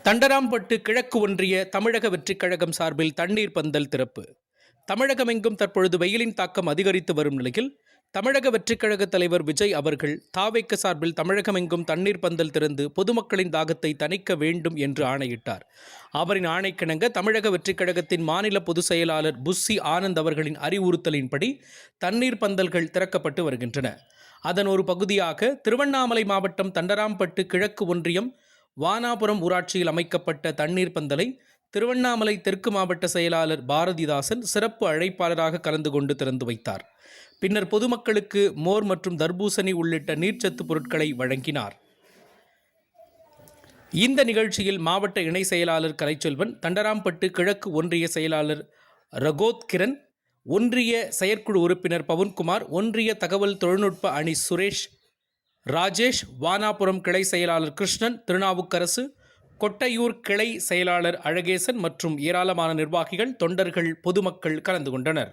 தண்டராம்பட்டு கிழக்கு ஒன்றிய தமிழக வெற்றிக் கழகம் சார்பில் தண்ணீர் பந்தல் திறப்பு. தமிழகமெங்கும் தற்பொழுது வெயிலின் தாக்கம் அதிகரித்து வரும் நிலையில் தமிழக வெற்றிக் கழக தலைவர் விஜய் அவர்கள் தாவேக்க சார்பில் தமிழகமெங்கும் தண்ணீர் பந்தல் திறந்து பொதுமக்களின் தாகத்தை தணிக்க வேண்டும் என்று ஆணையிட்டார். அவரின் ஆணைக்கிணங்க தமிழக வெற்றிக் கழகத்தின் மாநில பொதுச் செயலாளர் புஸ்ஸி ஆனந்த் அவர்களின் அறிவுறுத்தலின்படி தண்ணீர் பந்தல்கள் திறக்கப்பட்டு வருகின்றன. அதன் ஒரு பகுதியாக திருவண்ணாமலை மாவட்டம் தண்டராம்பட்டு கிழக்கு ஒன்றியம் வானாபுரம் ஊராட்சியில் அமைக்கப்பட்ட தண்ணீர் பந்தலை திருவண்ணாமலை தெற்கு மாவட்ட செயலாளர் பாரதிதாசன் சிறப்பு அழைப்பாளராக கலந்து கொண்டு திறந்து வைத்தார். பின்னர் பொதுமக்களுக்கு மோர் மற்றும் தர்பூசணி உள்ளிட்ட நீர்ச்சத்து பொருட்களை வழங்கினார். இந்த நிகழ்ச்சியில் மாவட்ட இணை செயலாளர் கலைச்செல்வன், தண்டராம்பட்டு கிழக்கு ஒன்றிய செயலாளர் ரகோத் கிரண், ஒன்றிய செயற்குழு உறுப்பினர் பவன்குமார், ஒன்றிய தகவல் தொழில்நுட்ப அணி சுரேஷ், ராஜேஷ், வானாபுரம் கிளை செயலாளர் கிருஷ்ணன், திருநாவுக்கரசு, கொட்டையூர் கிளை செயலாளர் அழகேசன் மற்றும் ஏராளமான நிர்வாகிகள், தொண்டர்கள், பொதுமக்கள் கலந்து கொண்டனர்.